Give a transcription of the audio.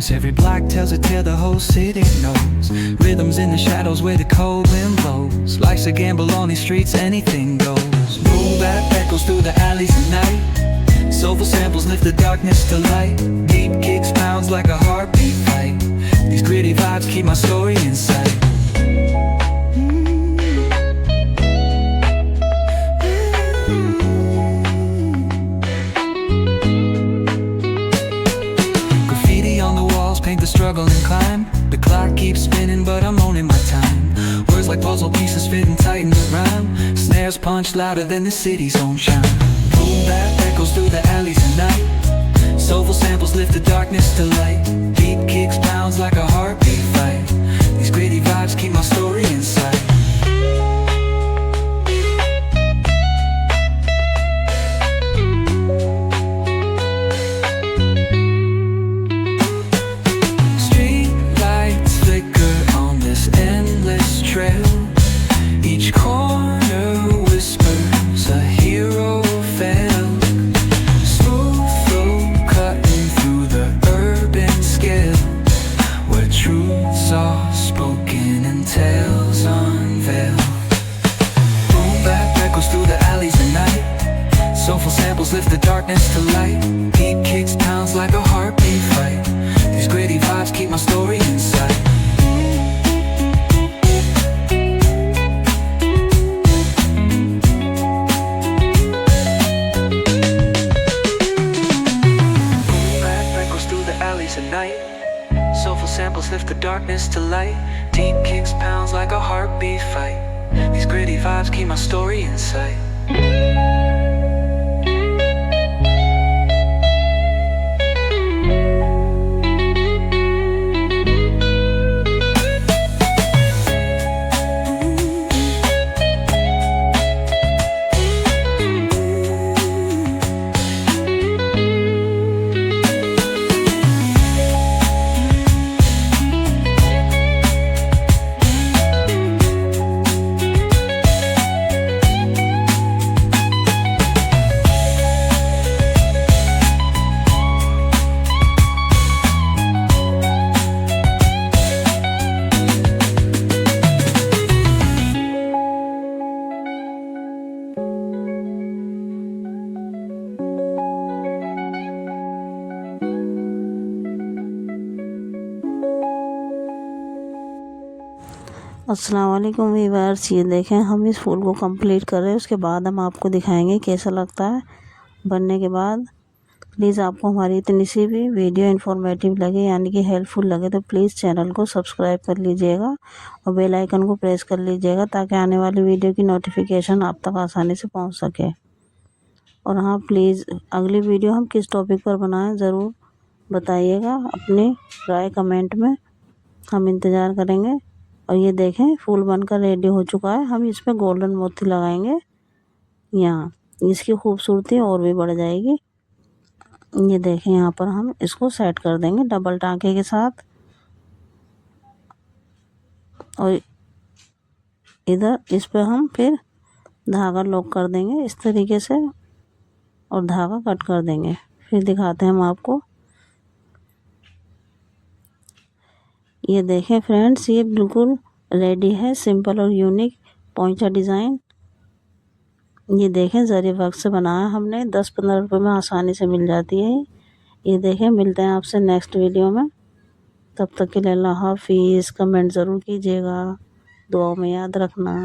rhymes. Every block tells a tale the whole city knows. Rhythms in the shadows where the cold wind blows. Life's a gamble on these streets, anything goes. Boom bap echoes through the alleys at night. Soulful samples lift the darkness to light. Deep kicks pounds like a heartbeat fight. These gritty vibes keep my story in sight. Paint the struggle and climb. The clock keeps spinning but I'm owning my time. Words like puzzle pieces fitting tight in the rhyme. Snares punch louder than the city's own chime. Boom bap echoes through the alleys at night. Soulful samples lift the darkness to light. Deep kicks pounds like a heartbeat fight. These gritty vibes keep my story in sight. Each corner whispers a hero fell. Smooth flow cutting through the urban scale, where truths are spoken and tales unveiled. Boom bap echoes through the alleys at night. Soulful samples lift the darkness to light. Deep kicks pounds like a heartbeat fight. These gritty vibes keep my story in sight. At night, soulful samples lift the darkness to light. Deep kicks pounds like a heartbeat fight. These gritty vibes keep my story in sight. अस्सलामुअलैकुम viewers, ये देखें हम इस फूल को complete कर रहे हैं। उसके बाद हम आपको दिखाएंगे कैसा लगता है बनने के बाद। प्लीज़ आपको हमारी इतनी सी भी वीडियो इन्फॉर्मेटिव लगे यानी कि हेल्पफुल लगे तो प्लीज़ चैनल को सब्सक्राइब कर लीजिएगा और बेल आइकन को प्रेस कर लीजिएगा ताकि आने वाली वीडियो की नोटिफिकेशन आप तक आसानी से पहुंच सके। और हाँ, प्लीज़ अगली वीडियो हम किस टॉपिक पर बनाएं ज़रूर बताइएगा अपनी राय कमेंट में, हम इंतज़ार करेंगे। और ये देखें फूल बनकर रेडी हो चुका है। हम इस पर गोल्डन मोती लगाएंगे यहाँ, इसकी खूबसूरती और भी बढ़ जाएगी। ये देखें यहाँ पर हम इसको सेट कर देंगे डबल टाँके के साथ। और इधर इस पर हम फिर धागा लॉक कर देंगे इस तरीके से और धागा कट कर देंगे। फिर दिखाते हैं हम आपको। ये देखें फ्रेंड्स, ये बिल्कुल रेडी है, सिंपल और यूनिक पोंचा डिज़ाइन। ये देखें जरी वर्क से बनाया हमने, 10-15 रुपये में आसानी से मिल जाती है। ये देखें, मिलते हैं आपसे नेक्स्ट वीडियो में। तब तक के लिए अल्लाह हाफिज़। कमेंट ज़रूर कीजिएगा, दुआ में याद रखना।